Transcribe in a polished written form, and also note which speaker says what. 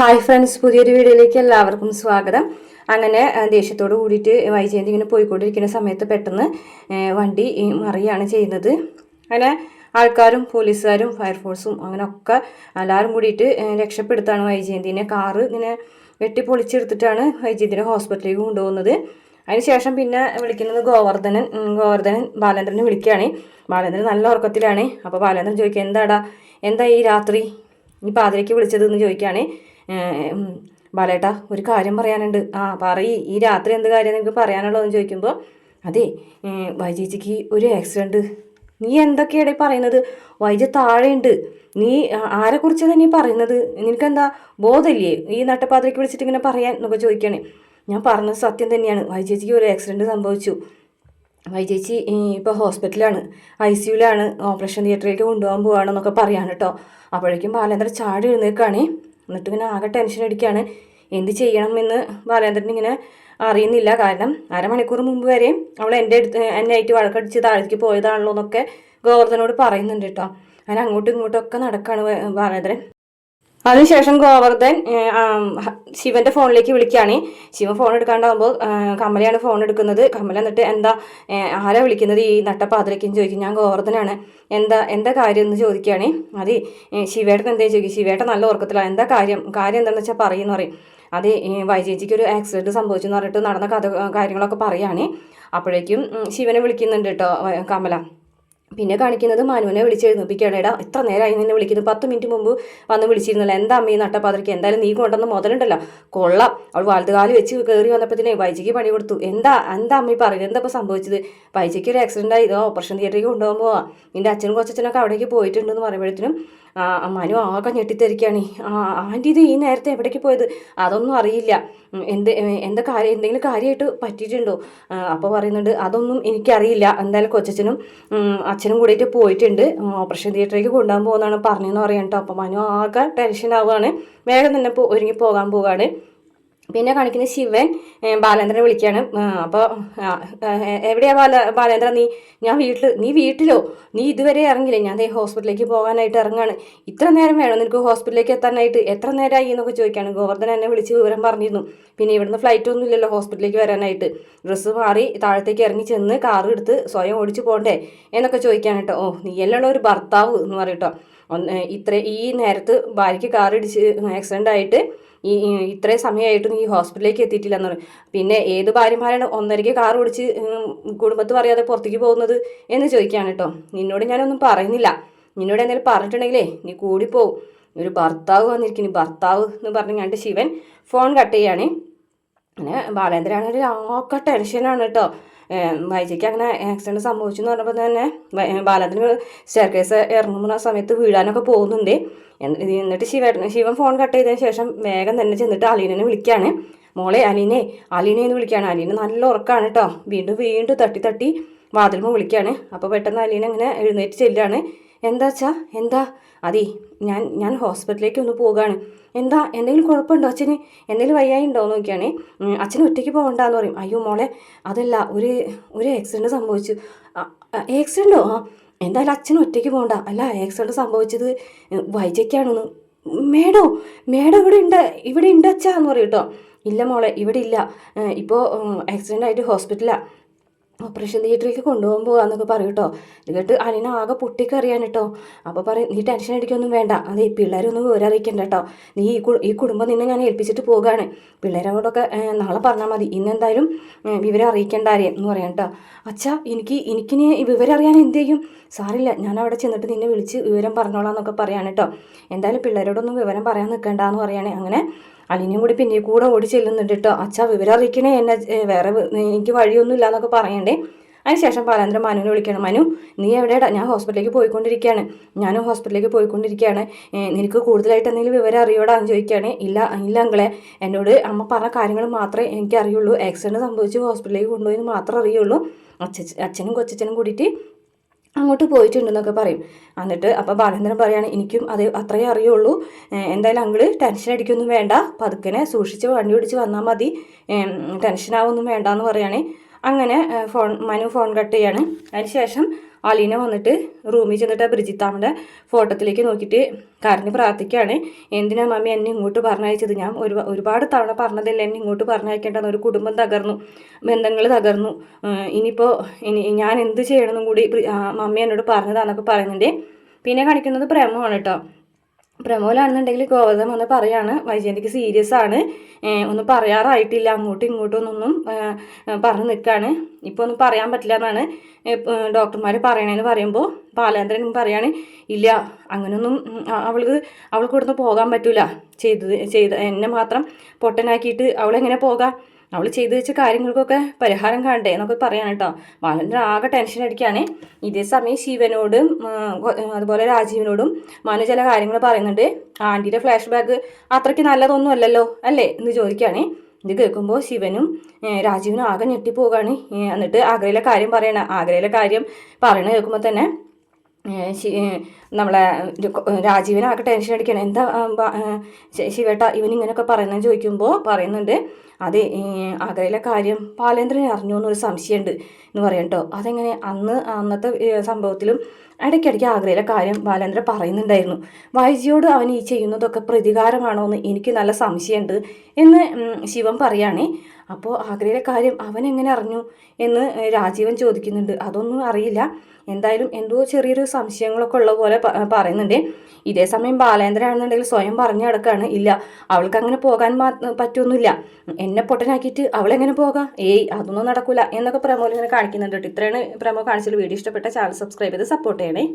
Speaker 1: Hi friends, പുതിയൊരു വീഡിയോയിലേക്ക് എല്ലാവർക്കും സ്വാഗതം. അങ്ങനെ ദേഷ്യത്തോട് കൂടിയിട്ട് വൈജയന്തി ഇങ്ങനെ പോയിക്കൊണ്ടിരിക്കുന്ന സമയത്ത് പെട്ടെന്ന് വണ്ടി മറിയാണ് ചെയ്യുന്നത്. അങ്ങനെ ആൾക്കാരും പോലീസുകാരും ഫയർഫോഴ്സും അങ്ങനെ ഒക്കെ എല്ലാവരും കൂടിയിട്ട് രക്ഷപ്പെടുത്താണ് വൈജയന്തിനെ. കാറ് ഇങ്ങനെ വെട്ടിപ്പൊളിച്ചെടുത്തിട്ടാണ് വൈജയന്തിനെ ഹോസ്പിറ്റലിലേക്ക് കൊണ്ടുപോകുന്നത്. അതിനുശേഷം പിന്നെ വിളിക്കുന്നത് ഗോവർദ്ധനൻ ബാലേന്ദ്രനെ വിളിക്കുകയാണ്. ബാലേന്ദ്രൻ നല്ല ഉറക്കത്തിലാണ്. അപ്പോൾ ബാലേന്ദ്രൻ ചോദിക്കുക, എന്താ ഈ രാത്രി ഈ പാതിരയ്ക്ക് വിളിച്ചതെന്ന് ചോദിക്കുകയാണ്. ബാലേട്ടാ, ഒരു കാര്യം പറയാനുണ്ട്. പറയ്, ഈ രാത്രി എന്ത് കാര്യം നിങ്ങൾക്ക് പറയാനുള്ളതെന്ന് ചോദിക്കുമ്പോൾ, അതെ, വൈജേച്ചിക്ക് ഒരു ആക്സിഡൻറ്റ്. നീ എന്തൊക്കെയാണ് പറയുന്നത്? വൈജ താഴെയുണ്ട്. നീ ആരെക്കുറിച്ച് തന്നെ പറയുന്നത്? നിനക്കെന്താ ബോധമില്ലേ ഈ നട്ടപ്പാതിരയ്ക്ക് വിളിച്ചിട്ട് ഇങ്ങനെ പറയാൻ എന്നൊക്കെ ചോദിക്കുകയാണ്. ഞാൻ പറഞ്ഞത് സത്യം തന്നെയാണ്. വൈജേച്ചിക്ക് ഒരു ആക്സിഡൻറ്റ് സംഭവിച്ചു. വൈജേച്ചി ഇപ്പോൾ ഹോസ്പിറ്റലാണ്, ICUലാണ്, ഓപ്പറേഷൻ തിയേറ്ററിലേക്ക് കൊണ്ടുപോകാൻ പോവുകയാണെന്നൊക്കെ പറയാണ് കേട്ടോ. അപ്പോഴേക്കും ബാലേന്ദ്രൻ ചാടി എഴുന്നേൽക്കാണ്. എന്നിട്ട് ഇങ്ങനെ ആകെ ടെൻഷൻ അടിക്കുകയാണ്. എന്ത് ചെയ്യണമെന്ന് ബാലേന്ദ്രൻ ഇങ്ങനെ അറിയുന്നില്ല. കാരണം അരമണിക്കൂർ മുമ്പ് വരെ അവൾ എന്നെ ആയിട്ട് വഴക്കടിച്ച് താഴേക്ക് പോയതാണല്ലോ എന്നൊക്കെ ഗോവർദ്ധനോട് പറയുന്നുണ്ട് കേട്ടോ. അങ്ങനെ അങ്ങോട്ടും ഇങ്ങോട്ടും ഒക്കെ നടക്കുകയാണ് ബാലേന്ദ്രൻ. അതിനുശേഷം ഗോവർദ്ധൻ ശിവന്റെ ഫോണിലേക്ക് വിളിക്കുകയാണ്. ശിവൻ ഫോൺ എടുക്കാണ്ടാകുമ്പോൾ കമലയാണ് ഫോൺ എടുക്കുന്നത്. കമല എന്നിട്ട് ആരാ വിളിക്കുന്നത് ഈ നട്ടപ്പാതിരയ്ക്കെന്ന് ചോദിക്കും. ഞാൻ ഗോവർദ്ധനാണ്. എന്താ കാര്യം എന്ന് ചോദിക്കുകയാണ്. അത് ശിവേട്ടൻ എന്തേ ചോദിക്കും. ശിവേട്ടൻ നല്ല ഉറക്കത്തിലാണ്. കാര്യം എന്താണെന്ന് വെച്ചാൽ പറയുമെന്ന് പറയും. അത് വൈജേച്ചിക്ക് ഒരു ആക്സിഡൻറ്റ് സംഭവിച്ചു എന്ന് പറഞ്ഞിട്ട് നടന്ന കാര്യങ്ങളൊക്കെ പറയുകയാണ്. അപ്പോഴേക്കും ശിവനെ വിളിക്കുന്നുണ്ട് കേട്ടോ കമല. പിന്നെ കാണിക്കുന്നത് മനുവിനെ വിളിച്ചെഴുന്നേൽപ്പിക്കുകയാണ്. ഇത്ര നേരമായി നിന്നെ വിളിക്കുന്നത്, 10 മിനിറ്റ് മുമ്പ് വന്ന് വിളിച്ചിരുന്നില്ല. എന്താ അമ്മ ഈ നട്ടപ്പാതിരയ്ക്ക്? എന്തായാലും നീ കൊണ്ടുവന്ന് മുതലുണ്ടല്ലോ, കൊള്ളാം. അവൾ വലതുകാല് വെച്ച് കയറി വന്നപ്പോഴത്തേനെ വൈജയ്ക്ക് പണി കൊടുത്തു. എന്താ അമ്മ പറയുന്നത്? എന്താ ഇപ്പോൾ സംഭവിച്ചത്? വൈജയ്ക്ക് ഒരു ആക്സിഡൻ്റ് ആയി, ഓപ്പറേഷൻ തിയേറ്ററിലേക്ക് കൊണ്ടുപോകാൻ പോവാം. നിൻ്റെ അച്ഛനും കൊച്ചച്ഛനൊക്കെ അവിടേക്ക് പോയിട്ടുണ്ടെന്ന് പറയുമ്പോഴത്തേനും മനു ആകെ ഞെട്ടിത്തെറിക്കുകയാണ്. ആൻറ്റി, ഇത് ഈ നേരത്തെ എവിടേക്ക് പോയത്? അതൊന്നും അറിയില്ല. എന്തെങ്കിലും കാര്യമായിട്ട് പറ്റിയിട്ടുണ്ടോ? അപ്പോൾ പറയുന്നുണ്ട്, അതൊന്നും എനിക്കറിയില്ല. എന്തായാലും കൊച്ചച്ഛനും അച്ഛനും കൂടിയിട്ട് പോയിട്ടുണ്ട്, ഓപ്പറേഷൻ തിയേറ്ററിലേക്ക് കൊണ്ടുപോകാൻ പോകുന്നതാണ് പറഞ്ഞതെന്ന് പറയാം കേട്ടോ. അപ്പോൾ മനു ആകെ ടെൻഷൻ ആവുകയാണ്. വേഗം തന്നെ ഒരുങ്ങി പോകാൻ പോവുകയാണ്. പിന്നെ കാണിക്കുന്ന ശിവൻ ബാലേന്ദ്രനെ വിളിക്കുകയാണ്. അപ്പോൾ എവിടെയാ ബാലേന്ദ്ര? നീ വീട്ടിലോ? നീ ഇതുവരെ ഇറങ്ങില്ലേ? ഞാൻ ഹോസ്പിറ്റലിലേക്ക് പോകാനായിട്ട് ഇറങ്ങാണ്. ഇത്ര നേരം വേണം നിനക്ക് ഹോസ്പിറ്റലിലേക്ക് എത്താനായിട്ട്? എത്ര നേരമായി എന്നൊക്കെ ചോദിക്കുകയാണ്. ഗോവർദ്ധൻ എന്നെ വിളിച്ച് വിവരം പറഞ്ഞിരുന്നു. പിന്നെ ഇവിടുന്ന് ഫ്ലൈറ്റ് ഒന്നും ഇല്ലല്ലോ ഹോസ്പിറ്റലിലേക്ക് വരാനായിട്ട്. ഡ്രസ്സ് മാറി താഴത്തേക്ക് ഇറങ്ങി ചെന്ന് കാർ എടുത്ത് സ്വയം ഓടിച്ച് പോകണ്ടേ എന്നൊക്കെ ചോദിക്കാൻ കേട്ടോ. നീയല്ലുള്ള ഒരു ഭർത്താവ് എന്ന് പറയട്ടോ. ഈ നേരത്ത് ഭാര്യയ്ക്ക് കാർ ഇടിച്ച് ആക്സിഡൻ്റ് ആയിട്ട് ഇത്രയും സമയമായിട്ടും ഈ ഹോസ്പിറ്റലിലേക്ക് എത്തിയിട്ടില്ല എന്ന് പറയും. പിന്നെ ഏത് ഭാര്യമാരാണ് 1:30 കാർ ഓടിച്ച് കുടുംബത്ത് പറയാതെ പുറത്തേക്ക് പോകുന്നത് എന്ന് ചോദിക്കുകയാണ് കേട്ടോ. നിന്നോട് ഞാനൊന്നും പറയുന്നില്ല. നിന്നോട് എന്തെങ്കിലും പറഞ്ഞിട്ടുണ്ടെങ്കിലേ നീ കൂടിപ്പോവും. ഒരു ഭർത്താവ് വന്നിരിക്കുന്നു, ഭർത്താവ് എന്ന് പറഞ്ഞാണ്ട് ശിവൻ ഫോൺ കട്ട് ചെയ്യാണ്. അങ്ങനെ ബാലേന്ദ്രനാണെങ്കിൽ ആകെ ടെൻഷനാണ് കേട്ടോ. വൈജയ്ക്ക് അങ്ങനെ ആക്സിഡൻറ്റ് സംഭവിച്ചു എന്ന് പറഞ്ഞപ്പോൾ തന്നെ ബാലേന്ദ്രൻ സ്റ്റെയർകേസ് ഇറങ്ങുമ്പോൾ ആ സമയത്ത് വീഴാനൊക്കെ പോകുന്നുണ്ട്. എന്നിട്ട് ശിവൻ ഫോൺ കട്ട് ചെയ്തതിന് ശേഷം വേഗം തന്നെ ചെന്നിട്ട് അലീനെ വിളിക്കുകയാണ്. മോളെ അലീനെ എന്ന് വിളിക്കുകയാണ്. അലീന നല്ല ഉറക്കമാണ് കേട്ടോ. വീണ്ടും തട്ടി വാതിലുമ്പോൾ വിളിക്കുകയാണ്. അപ്പോൾ പെട്ടെന്ന് അലീന ഇങ്ങനെ എഴുന്നേറ്റ് ചെല്ലുകയാണ്. എന്താ അതെ, ഞാൻ ഹോസ്പിറ്റലിലേക്ക് ഒന്ന് പോവുകയാണ്. എന്തെങ്കിലും കുഴപ്പമുണ്ടോ അച്ഛന്? എന്തെങ്കിലും വയ്യായി ഉണ്ടോ എന്ന് നോക്കിയാണ്. അച്ഛന് ഒറ്റയ്ക്ക് പോകണ്ടെന്ന് പറയും. അയ്യോ മോളെ, അതല്ല, ഒരു ആക്സിഡൻറ്റ് സംഭവിച്ചു. ആക്സിഡൻറ്റോ? എന്തായാലും അച്ഛന് ഒറ്റയ്ക്ക് പോകണ്ട. അല്ല, ആക്സിഡൻറ്റ് സംഭവിച്ചത് വൈജയ്ക്കാണെന്ന്. മേഡോ ഇവിടെ ഉണ്ട് അച്ഛാ എന്ന് പറയും കേട്ടോ. ഇല്ല മോളെ, ഇവിടെ ഇല്ല. ഇപ്പോൾ ആക്സിഡൻ്റ് ആയിട്ട് ഹോസ്പിറ്റലാണ്, ഓപ്പറേഷൻ തിയേറ്ററിലേക്ക് കൊണ്ടുപോകാൻ പോകാമെന്നൊക്കെ പറയും കേട്ടോ. ഇത് കേട്ട് അലീന ആകെ പൊട്ടിക്കറിയാണ് കേട്ടോ. അപ്പോൾ പറയും, നീ ടെൻഷൻ അടിക്കൊന്നും വേണ്ട. അതെ, പിള്ളേരൊന്നും വിവരം അറിയിക്കണ്ട കേട്ടോ. നീ ഈ കുടുംബം നിന്നെ ഞാൻ ഏൽപ്പിച്ചിട്ട് പോവുകയാണ്. പിള്ളേരോടൊക്കെ നാളെ പറഞ്ഞാൽ മതി. ഇന്നെന്തായാലും വിവരം അറിയിക്കേണ്ട ആരെയും എന്ന് പറയാം കേട്ടോ. അച്ഛാ, എനിക്കിനി വിവരം അറിയാൻ എന്ത് ചെയ്യും? സാറില്ല, ഞാൻ അവിടെ ചെന്നിട്ട് നിന്നെ വിളിച്ച് വിവരം പറഞ്ഞോളാം എന്നൊക്കെ പറയാണ് കേട്ടോ. എന്തായാലും പിള്ളേരോടൊന്നും വിവരം പറയാൻ നിൽക്കണ്ടെന്ന് പറയുകയാണെ. അങ്ങനെ അലീനയും കൂടി പിന്നെ കൂടെ ഓടി ചെല്ലുന്നുണ്ട് കേട്ടോ. അച്ഛാ, വിവരം അറിയിക്കണേ എന്നെ, വേറെ എനിക്ക് വഴിയൊന്നും ഇല്ല എന്നൊക്കെ പറയണ്ടേ. അതിനുശേഷം ബാലേന്ദ്രൻ മനുവിനെ വിളിക്കണം. മനു, നീ എവിടെയാ? ഞാൻ ഹോസ്പിറ്റലിലേക്ക് പോയിക്കൊണ്ടിരിക്കുകയാണ്. നിനക്ക് കൂടുതലായിട്ട് എന്തെങ്കിലും വിവരം അറിയോടാ എന്ന് ചോദിക്കുകയാണ്. ഇല്ല അങ്കിളെ, എന്നോട് അമ്മ പറഞ്ഞ കാര്യങ്ങൾ മാത്രമേ എനിക്ക് അറിയുള്ളൂ. ആക്സിഡൻറ്റ് സംഭവിച്ച് ഹോസ്പിറ്റലിലേക്ക് കൊണ്ടുപോയി മാത്രമേ അറിയുള്ളൂ. അച്ഛനും കൊച്ചച്ഛനും കൂടിയിട്ട് അങ്ങോട്ട് പോയിട്ടുണ്ടെന്നൊക്കെ പറയും. എന്നിട്ട് അപ്പോൾ ബാലേന്ദ്രൻ പറയാണ്, എനിക്കും അത് അത്രയേ അറിയുള്ളൂ. എന്തായാലും അങ്കിള് ടെൻഷൻ അടിക്കൊന്നും വേണ്ട, പതുക്കനെ സൂക്ഷിച്ച് വണ്ടി ഓടിച്ച് വന്നാൽ മതി, ടെൻഷനാവൊന്നും വേണ്ട എന്ന് പറയുകയാണ്. അങ്ങനെ മനു ഫോൺ കട്ട് ചെയ്യാണ്. അതിനുശേഷം അലീന വന്നിട്ട് റൂമിൽ ചെന്നിട്ട് ബ്രിജിത്താമ്മയുടെ ഫോട്ടോത്തിലേക്ക് നോക്കിയിട്ട് കരഞ്ഞ് പ്രാർത്ഥിക്കുകയാണ്. എന്തിനാ മമ്മി എന്നെ ഇങ്ങോട്ട് പറഞ്ഞയച്ചത്? ഞാൻ ഒരുപാട് തവണ പറഞ്ഞതല്ലേ എന്നെ ഇങ്ങോട്ട് പറഞ്ഞയക്കേണ്ടെന്ന്. ഒരു കുടുംബം തകർന്നു, ബന്ധങ്ങൾ തകർന്നു. ഇനിയിപ്പോൾ ഞാൻ എന്ത് ചെയ്യണമെന്നും കൂടി മമ്മി എന്നോട് പറഞ്ഞതാന്നൊക്കെ പറയുന്നുണ്ട്. പിന്നെ കാണിക്കുന്നത് പ്രേമമാണ് കേട്ടോ. പ്രമോലാണെന്നുണ്ടെങ്കിൽ ഗോവർദ്ധൻ വന്ന് പറയാണ് വൈജയന്തിക്ക് സീരിയസ് ആണ്, ഒന്നും പറയാറായിട്ടില്ല, അങ്ങോട്ടും ഇങ്ങോട്ടൊന്നും പറഞ്ഞു നിൽക്കുകയാണ്, ഇപ്പോൾ ഒന്നും പറയാൻ പറ്റില്ല എന്നാണ് ഡോക്ടർമാർ പറയണേന്ന് പറയുമ്പോൾ ബാലേന്ദ്രൻ പറയാണ് ഇല്ല അങ്ങനൊന്നും അവൾക്ക് ഇവിടുന്ന് പോകാൻ പറ്റില്ല, ചെയ്ത് എന്നെ മാത്രം പൊട്ടനാക്കിയിട്ട് അവളെങ്ങനെ പോകാം, അവൾ ചെയ്തു വെച്ച കാര്യങ്ങൾക്കൊക്കെ പരിഹാരം കാണണ്ടേ എന്നൊക്കെ പറയാണ് കേട്ടോ. ബാലേന്ദ്രൻ ആകെ ടെൻഷൻ അടിക്കുകയാണ്. ഇതേ സമയം ശിവനോടും അതുപോലെ രാജീവിനോടും മനു ചില കാര്യങ്ങൾ പറയുന്നുണ്ട്. ആൻറ്റിയുടെ ഫ്ലാഷ് ബാക്ക് അത്രയ്ക്ക് നല്ലതൊന്നും അല്ലല്ലോ അല്ലേ എന്ന് ചോദിക്കുകയാണ്. ഇത് കേൾക്കുമ്പോൾ ശിവനും രാജീവിനും ആകെ ഞെട്ടിപ്പോവുകയാണ്. എന്നിട്ട് ആഗ്രയിലെ കാര്യം ആഗ്രയിലെ കാര്യം പറയണ കേൾക്കുമ്പോൾ തന്നെ നമ്മളെ രാജീവിനാകെ ടെൻഷൻ അടിക്കണം. എന്താ ശിവേട്ട ഇവനിങ്ങനെയൊക്കെ പറയുന്നതെന്ന് ചോദിക്കുമ്പോൾ പറയുന്നുണ്ട് അതെ ആഗ്രയിലെ കാര്യം ബാലേന്ദ്രനെ അറിഞ്ഞു എന്നൊരു സംശയമുണ്ട് എന്ന് പറയാം കേട്ടോ. അതെങ്ങനെ അന്നത്തെ സംഭവത്തിലും ഇടയ്ക്കിടയ്ക്ക് ആഗ്രയിലെ കാര്യം ബാലേന്ദ്രൻ പറയുന്നുണ്ടായിരുന്നു. വൈജിയോട് അവൻ ഈ ചെയ്യുന്നതൊക്കെ പ്രതികാരമാണോ എന്ന് എനിക്ക് നല്ല സംശയമുണ്ട് എന്ന് ശിവൻ പറയുകയാണേ. അപ്പോൾ ആഗ്രയിലെ കാര്യം അവൻ എങ്ങനെ അറിഞ്ഞു എന്ന് രാജീവൻ ചോദിക്കുന്നുണ്ട്. അതൊന്നും അറിയില്ല, എന്തായാലും എന്തോ ചെറിയൊരു സംശയങ്ങളൊക്കെ ഉള്ള പോലെ പറയുന്നുണ്ട്. ഇതേ സമയം ബാലേന്ദ്രൻ ആണെന്നുണ്ടെങ്കിൽ സ്വയം പറഞ്ഞു കിടക്കുകയാണ്, ഇല്ല അവൾക്ക് അങ്ങനെ പോകാൻ പറ്റൊന്നുമില്ല, എന്നെ പൊട്ടനാക്കിയിട്ട് അവളെങ്ങനെ പോകാം, അതൊന്നും നടക്കൂല എന്നൊക്കെ പ്രമോൽ ഇങ്ങനെ കാണിക്കുന്നുണ്ട്. ഇത്രയാണ് പ്രമോ കാണിച്ചത്. വീഡിയോ ഇഷ്ടപ്പെട്ട ചാനൽ സബ്സ്ക്രൈബ് ചെയ്ത് സപ്പോർട്ട് ചെയ്യണേ.